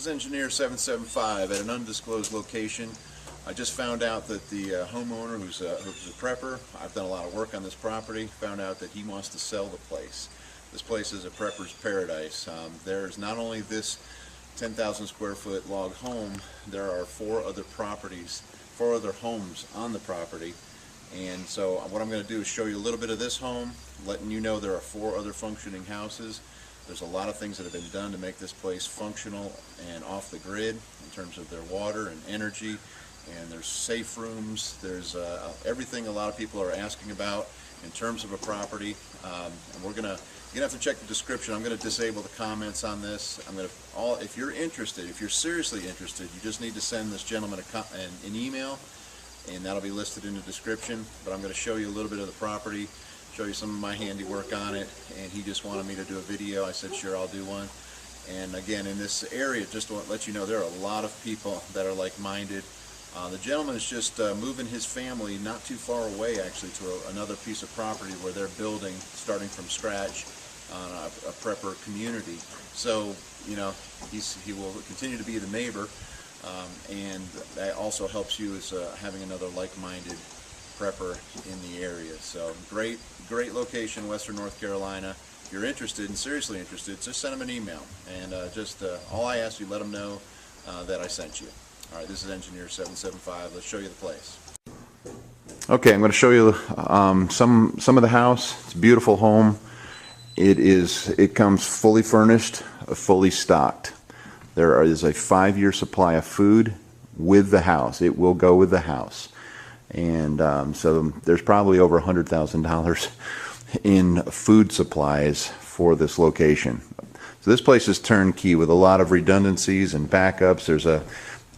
is Engineer 775 at an undisclosed location. I just found out that the homeowner, who's a prepper, I've done a lot of work on this property, found out that he wants to sell the place. This place is a prepper's paradise. There's not only this 10,000 square foot log home, there are four other homes on the property. And so what I'm going to do is show you a little bit of this home, letting you know there are four other functioning houses. There's a lot of things that have been done to make this place functional and off the grid in terms of their water and energy, and there's safe rooms. There's everything a lot of people are asking about in terms of a property. And you're gonna have to check the description. I'm going to disable the comments on this. If you're interested, if you're seriously interested, you just need to send this gentleman an email, and that'll be listed in the description. But I'm going to show you a little bit of the property, show you some of my handiwork on it, and he just wanted me to do a video. I said sure, I'll do one. And again, in this area, just to let you know, there are a lot of people that are like-minded. The gentleman is just moving his family not too far away, actually, to another piece of property where they're building, starting from scratch, on a prepper community. So, you know, he will continue to be the neighbor, and that also helps you as having another like-minded prepper in the area. So great location, Western North Carolina. If you're interested and seriously interested, just send him an email, and all I ask you, let him know that I sent you. All right, this is Engineer 775. Let's show you the place. Okay, I'm going to show you some of the house. It's a beautiful home. It comes fully furnished, fully stocked. There is a 5-year supply of food with the house. It will go with the house. And so there's probably over $100,000 in food supplies for this location. So this place is turnkey with a lot of redundancies and backups. There's a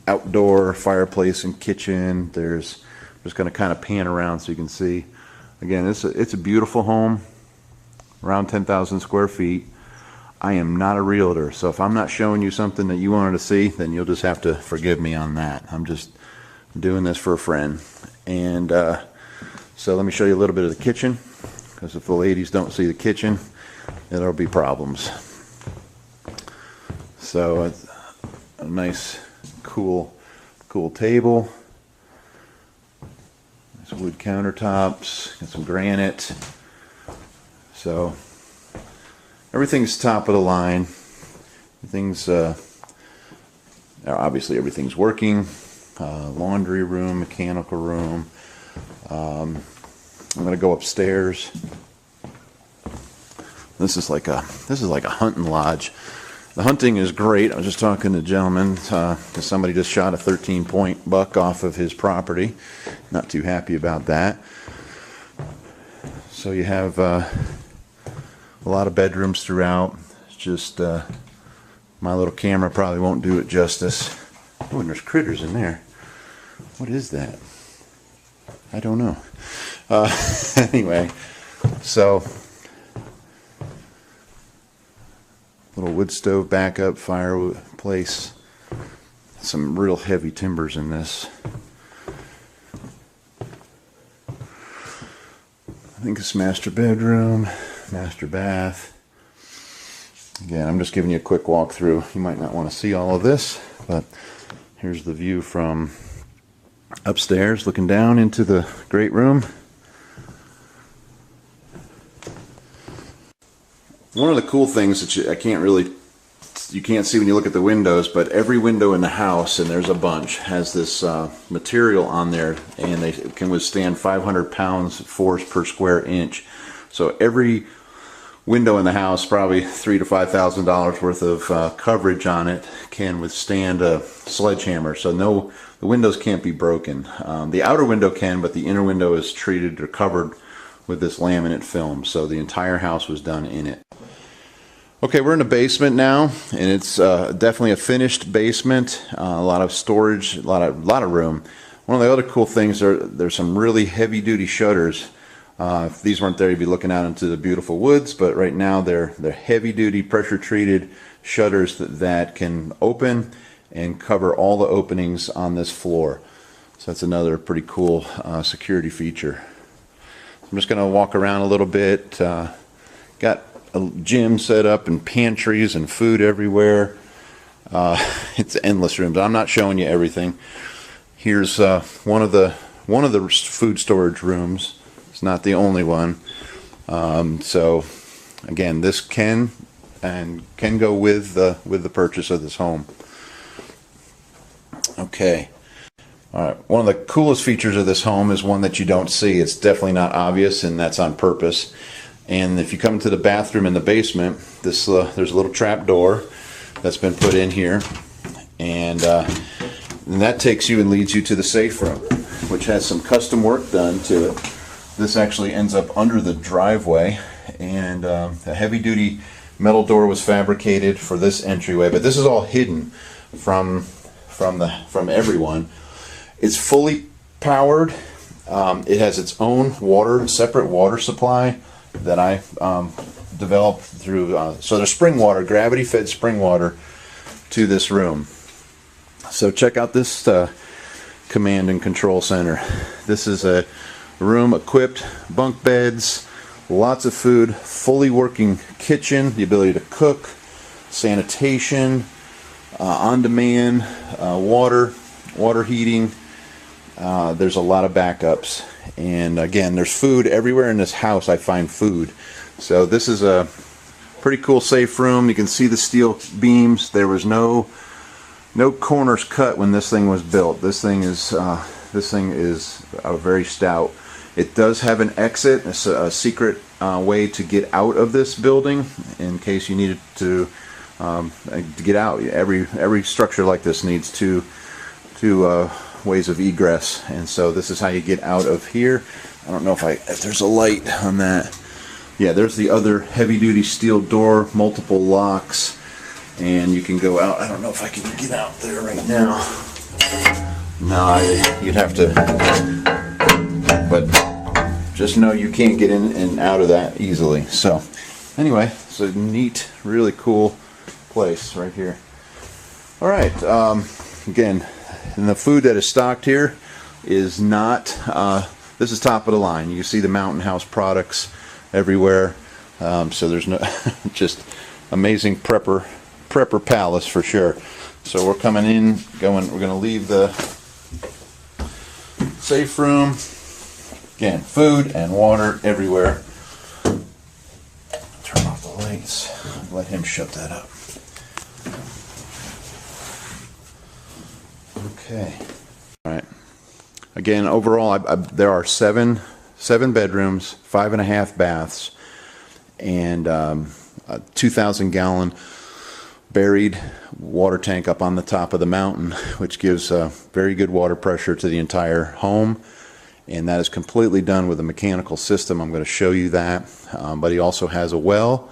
outdoor fireplace and kitchen. I'm just going to kind of pan around so you can see. Again, it's a beautiful home, around 10,000 square feet. I am not a realtor, so if I'm not showing you something that you wanted to see, then you'll just have to forgive me on that. I'm just doing this for a friend. And so let me show you a little bit of the kitchen, because if the ladies don't see the kitchen, there'll be problems. So it's a nice cool table. Nice wood countertops, got some granite. So everything's top of the line. Obviously everything's working. Laundry room, mechanical room. I'm going to go upstairs. This is like a hunting lodge. The hunting is great. I was just talking to a gentleman because somebody just shot a 13-point buck off of his property. Not too happy about that. So you have a lot of bedrooms throughout. It's just my little camera probably won't do it justice. Oh, and there's critters in there. What is that? I don't know. Anyway, so little wood stove backup, fireplace. Some real heavy timbers in this. I think it's master bedroom, master bath. Again, I'm just giving you a quick walkthrough. You might not want to see all of this, but here's the view from upstairs, looking down into the great room. One of the cool things that you can't see when you look at the windows, but every window in the house, and there's a bunch, has this material on there, and they can withstand 500 pounds force per square inch. So every window in the house, probably $3,000 to $5,000 worth of coverage on it, can withstand a sledgehammer. So no, the windows can't be broken. The outer window can, but the inner window is treated or covered with this laminate film. So the entire house was done in it. Okay, we're in the basement now, and it's definitely a finished basement. A lot of storage, a lot of room. One of the other cool things there's some really heavy-duty shutters. If these weren't there, you'd be looking out into the beautiful woods, but right now they're heavy-duty, pressure-treated shutters that can open and cover all the openings on this floor. So that's another pretty cool security feature. I'm just going to walk around a little bit. Got a gym set up and pantries and food everywhere. it's endless rooms. I'm not showing you everything. Here's one of the food storage rooms. It's not the only one. So again, this can go with the purchase of this home. Okay. All right. One of the coolest features of this home is one that you don't see. It's definitely not obvious, and that's on purpose. And if you come into the bathroom in the basement, there's a little trap door that's been put in here, and that takes you and leads you to the safe room, which has some custom work done to it. This actually ends up under the driveway, and a heavy-duty metal door was fabricated for this entryway, but this is all hidden from everyone. It's fully powered. It has its own separate water supply that I developed through, so there's spring water, gravity-fed spring water to this room. So check out this command and control center. This is a room equipped, bunk beds, lots of food, fully working kitchen, the ability to cook, sanitation, on-demand, water heating. There's a lot of backups, and again, there's food everywhere in this house. I find food. So this is a pretty cool safe room. You can see the steel beams. There was no corners cut when this thing was built. This thing is very stout. It does have an exit, a secret way to get out of this building in case you needed to get out. Every structure like this needs two ways of egress, and so this is how you get out of here. I don't know if there's a light on that. Yeah, there's the other heavy-duty steel door, multiple locks, and you can go out. I don't know if I can get out there right now. No, you'd have to, but just know you can't get in and out of that easily. So anyway, it's a neat, really cool place right here. All right, again, and the food that is stocked here is not, this is top of the line. You see the Mountain House products everywhere. So there's no, just amazing prepper palace for sure. So we're coming in, we're going to leave the safe room. Again, food and water everywhere. Turn off the lights. Let him shut that up. Okay. All right. Again, overall, there are seven bedrooms, 5.5 baths, and a 2,000-gallon buried water tank up on the top of the mountain, which gives very good water pressure to the entire home. And that is completely done with a mechanical system. I'm going to show you that. But he also has a well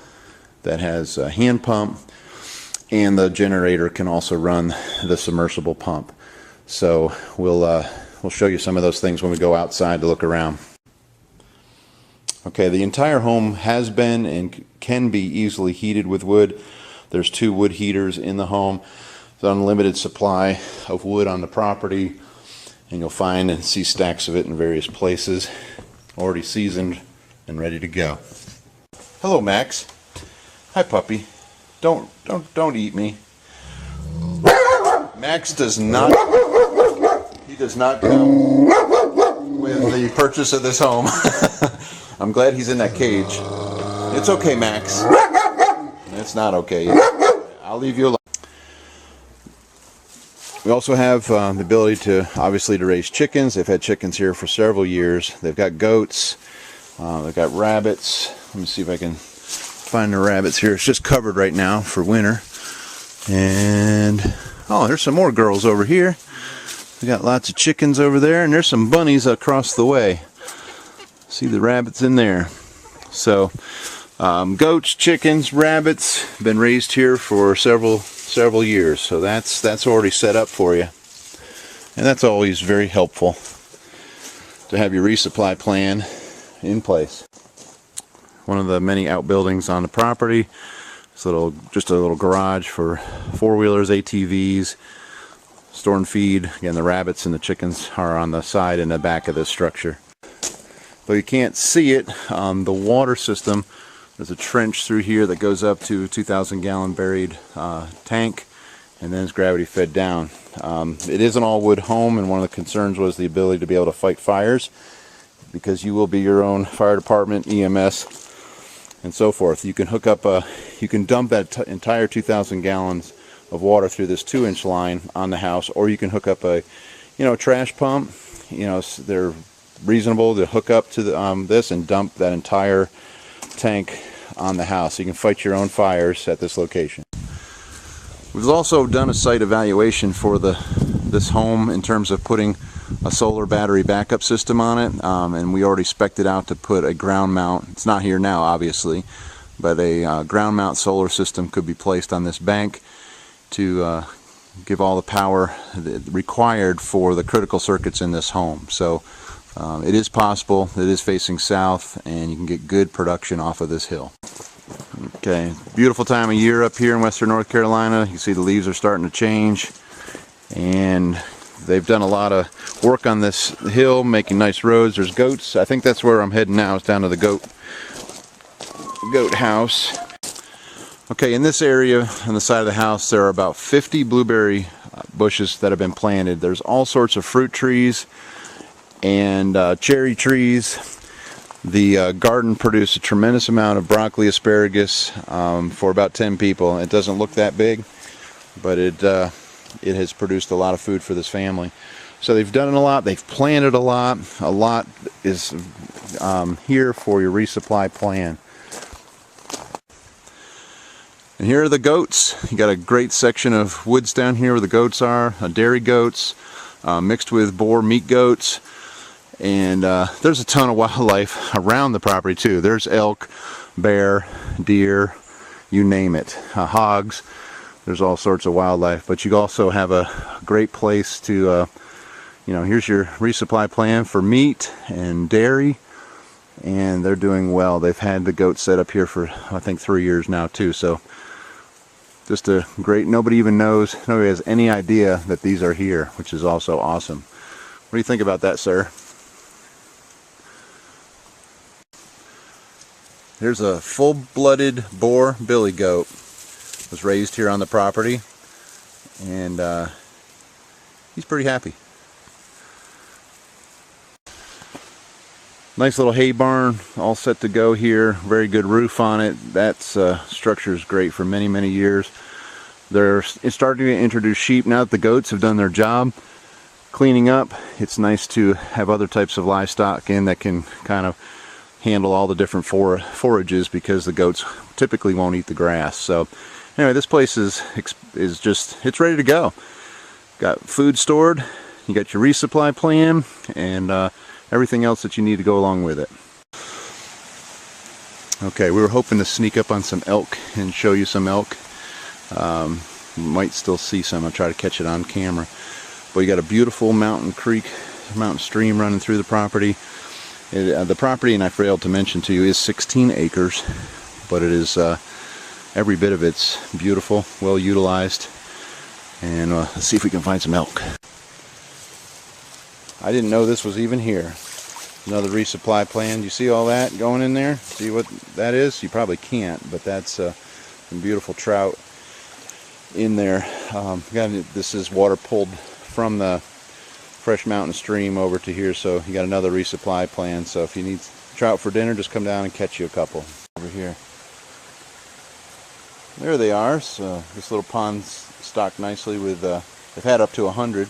that has a hand pump, and the generator can also run the submersible pump. So we'll show you some of those things when we go outside to look around. Okay, the entire home has been and can be easily heated with wood. There's 2 wood heaters in the home. There's an unlimited supply of wood on the property, and you'll find and see stacks of it in various places, already seasoned and ready to go. Hello, Max. Hi, puppy. Don't eat me. Max does not. He does not come with the purchase of this home. I'm glad he's in that cage. It's okay, Max. It's not okay. I'll leave you alone. We also have the ability to obviously to raise chickens. They've had chickens here for several years. They've got goats. They've got rabbits. Let me see if I can find the rabbits here. It's just covered right now for winter. And oh, there's some more girls over here. We got lots of chickens over there, and there's some bunnies across the way. See the rabbits in there. So goats, chickens, rabbits, been raised here for several years. So that's already set up for you, and that's always very helpful to have your resupply plan in place. One of the many outbuildings on the property. It's just a little garage for 4-wheelers, ATVs, store and feed. Again, the rabbits and the chickens are on the side and the back of this structure. Though you can't see it, the water system, there's a trench through here that goes up to a 2,000-gallon buried tank, and then it's gravity fed down. It is an all-wood home, and one of the concerns was the ability to be able to fight fires, because you will be your own fire department, EMS, and so forth. You can hook up you can dump that entire 2,000 gallons of water through this 2-inch line on the house, or you can hook up a, trash pump. They're reasonable to hook up to this and dump that entire tank on the house. So you can fight your own fires at this location. We've also done a site evaluation for this home in terms of putting a solar battery backup system on it, and we already spec'd it out to put a ground mount. It's not here now, obviously, but a ground mount solar system could be placed on this bank to give all the power required for the critical circuits in this home. So it is possible. It is facing south, and you can get good production off of this hill. Okay, beautiful time of year up here in western North Carolina. You can see the leaves are starting to change, and they've done a lot of work on this hill, making nice roads. There's goats. I think that's where I'm heading now. It's down to the goat house. Okay, in this area on the side of the house, there are about 50 blueberry bushes that have been planted. There's all sorts of fruit trees and cherry trees. The garden produced a tremendous amount of broccoli, asparagus for about 10 people. It doesn't look that big, but it has produced a lot of food for this family. So they've done a lot. They've planted a lot. A lot is here for your resupply plan. And here are the goats. You got a great section of woods down here where the goats are. Dairy goats mixed with boar meat goats. And there's a ton of wildlife around the property too. There's elk, bear, deer, you name it. Hogs. There's all sorts of wildlife. But you also have a great place to, here's your resupply plan for meat and dairy. And they're doing well. They've had the goats set up here for, I think, 3 years now too. So just a great, nobody even knows, nobody has any idea that these are here, which is also awesome. What do you think about that, sir? Here's a full-blooded boar billy goat. Was raised here on the property, and he's pretty happy. Nice little hay barn, all set to go here. Very good roof on it. That structure is great for many, many years. They're starting to introduce sheep now that the goats have done their job cleaning up. It's nice to have other types of livestock in that can kind of handle all the different forages, because the goats typically won't eat the grass. So anyway, this place is just, it's ready to go. Got food stored, you got your resupply plan, and everything else that you need to go along with it. Okay, we were hoping to sneak up on some elk and show you some elk. You might still see some. I'll try to catch it on camera. But you got a beautiful mountain stream running through the property. The property, and I failed to mention to you, is 16 acres, but it is every bit of it's beautiful, well utilized, and let's see if we can find some elk. I didn't know this was even here. Another resupply plan. You see all that going in there? See what that is? You probably can't, but that's some beautiful trout in there. This is water pulled from the fresh mountain stream over to here, so you got another resupply plan. So if you need trout for dinner, just come down and catch you a couple over here. There they are. So this little pond's stocked nicely with they've had up to 100.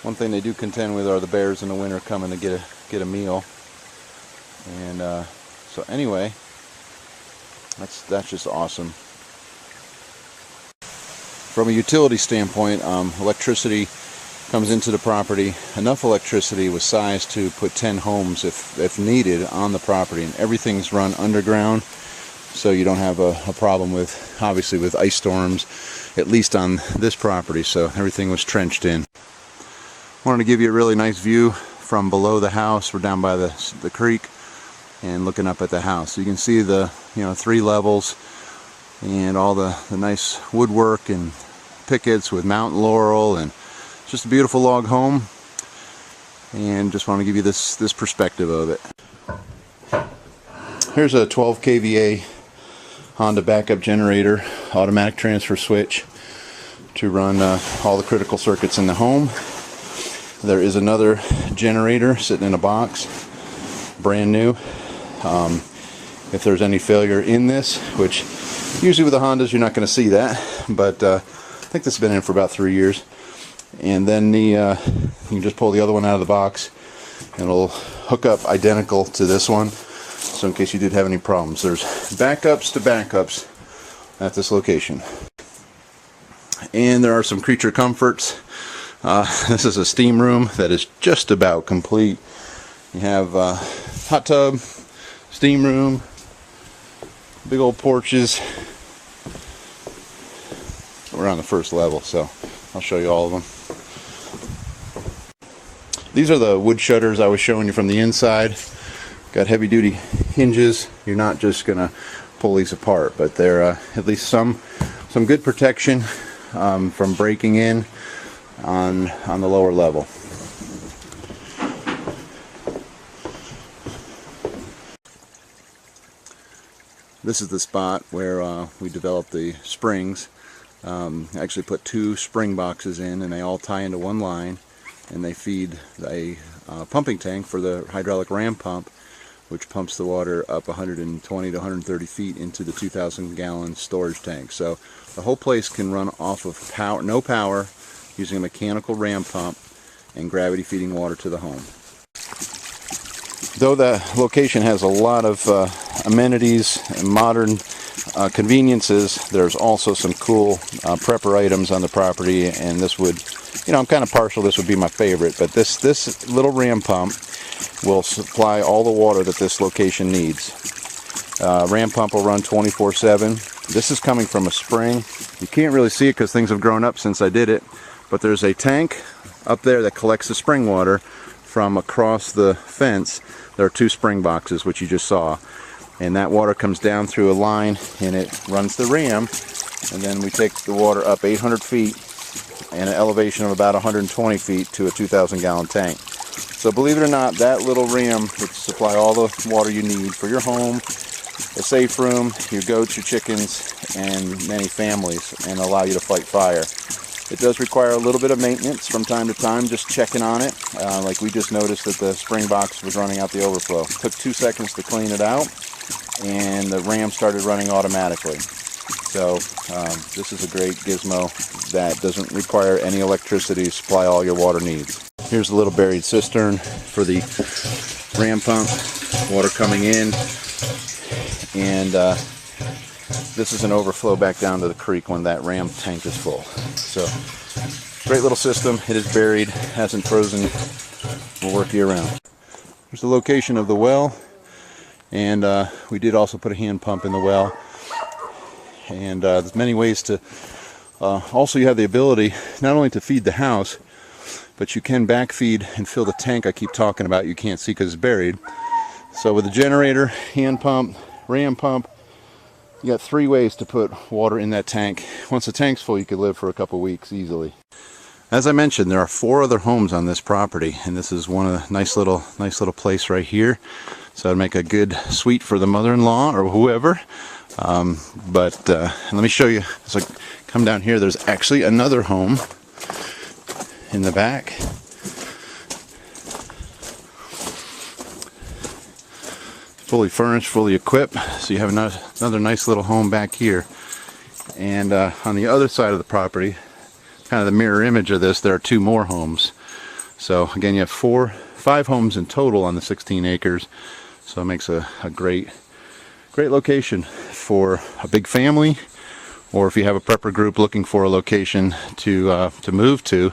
One thing they do contend with are the bears in the winter coming to get a meal. And so anyway, that's just awesome. From a utility standpoint, electricity comes into the property. Enough electricity was sized to put 10 homes if needed on the property, and everything's run underground, so you don't have a problem with, obviously, with ice storms, at least on this property. So everything was trenched in. Wanted to give you a really nice view from below the house. We're down by the creek and looking up at the house. So you can see the 3 levels and all the nice woodwork and pickets with mountain laurel, and just a beautiful log home. And just want to give you this perspective of it. Here's a 12 kVA Honda backup generator, automatic transfer switch. to run all the critical circuits in the home. There is another generator sitting in a box, brand new. If there's any failure in this, which usually with the Hondas you're not going to see that, but I think this has been in for about 3 years. And then you can just pull the other one out of the box and it'll hook up identical to this one, so in case you did have any problems. There's backups to backups at this location. And there are some creature comforts. This is a steam room that is just about complete. You have hot tub, steam room, big old porches. We're on the first level, so I'll show you all of them. These are the wood shutters I was showing you from the inside. Got heavy duty hinges. You're not just gonna pull these apart, but they're at least some good protection from breaking in on the lower level. This is the spot where we developed the springs. Actually put 2 spring boxes in, and they all tie into one line, and they feed a pumping tank for the hydraulic ram pump, which pumps the water up 120 to 130 feet into the 2,000 gallon storage tank. So the whole place can run off of power, no power, using a mechanical ram pump and gravity feeding water to the home. Though the location has a lot of amenities and modern conveniences, there's also some cool prepper items on the property, and this would, I'm kind of partial, this would be my favorite, but this little ram pump will supply all the water that this location needs. Ram pump will run 24/7. This is coming from a spring. You can't really see it because things have grown up since I did it, but there's a tank up there that collects the spring water from across the fence. There are 2 spring boxes, which you just saw, and that water comes down through a line and it runs the ram, and then we take the water up 800 feet and an elevation of about 120 feet to a 2,000 gallon tank. So believe it or not, that little ram would supply all the water you need for your home, a safe room, your goats, your chickens, and many families, and allow you to fight fire. It does require a little bit of maintenance from time to time, just checking on it. Like we just noticed that the spring box was running out the overflow. It took 2 seconds to clean it out, and the ram started running automatically. So this is a great gizmo that doesn't require any electricity to supply all your water needs. Here's a little buried cistern for the ram pump, water coming in, and this is an overflow back down to the creek when that ram tank is full. So, great little system. It is buried, hasn't frozen, will work year round. Here's the location of the well, and we did also put a hand pump in the well. And there's many ways to, also you have the ability not only to feed the house, but you can backfeed and fill the tank I keep talking about. You can't see because it's buried. So with the generator, hand pump, ram pump, you got 3 ways to put water in that tank. Once the tank's full, you could live for a couple weeks easily. As I mentioned, there are 4 other homes on this property, and this is one of the nice little place right here. So it'd make a good suite for the mother-in-law or whoever. Let me show you. As I come down here, there's actually another home in the back. Fully furnished, fully equipped, so you have another nice little home back here. And on the other side of the property, kind of the mirror image of this, there are 2 more homes. So again, you have 5 homes in total on the 16 acres. So it makes a great location for a big family, or if you have a prepper group looking for a location to move to,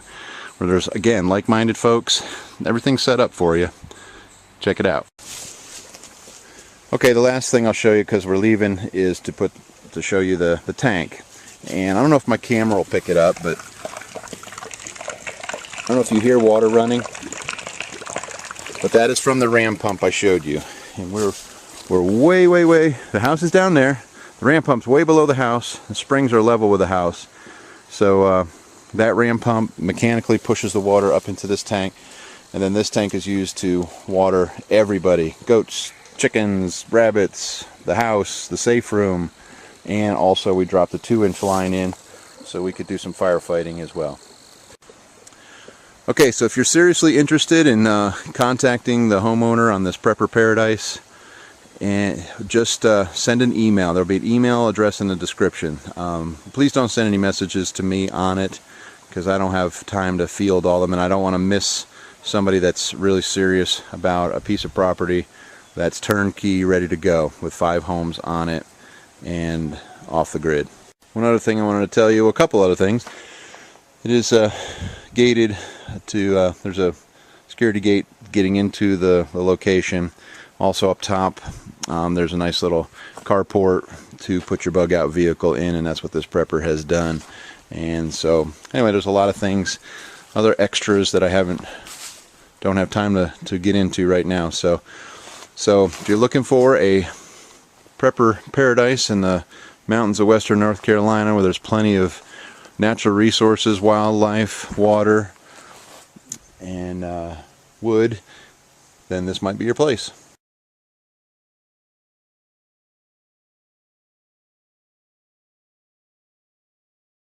where there's, again, like-minded folks. Everything's set up for you. Check it out. Okay, the last thing I'll show you, because we're leaving, is to show you the tank. And I don't know if my camera will pick it up, but I don't know if you hear water running, but that is from the ram pump I showed you. And we're way, the house is down there, the ram pump's way below the house, the springs are level with the house. So that ram pump mechanically pushes the water up into this tank, and then this tank is used to water everybody, goats, chickens, rabbits, the house, the safe room, and also we drop the 2-inch line in so we could do some firefighting as well. Okay, so if you're seriously interested in contacting the homeowner on this prepper paradise, and just send an email. There'll be an email address in the description. Please don't send any messages to me on it, because I don't have time to field all of them, and I don't want to miss somebody that's really serious about a piece of property that's turnkey, ready to go, with 5 homes on it and off the grid. One other thing I wanted to tell you, a couple other things. It is gated to, there's a security gate getting into the location. Also up top, there's a nice little carport to put your bug out vehicle in, and that's what this prepper has done. And so anyway, there's a lot of things, other extras that I don't have time to get into right now. So if you're looking for a prepper paradise in the mountains of western North Carolina, where there's plenty of natural resources, wildlife, water, and wood, then this might be your place.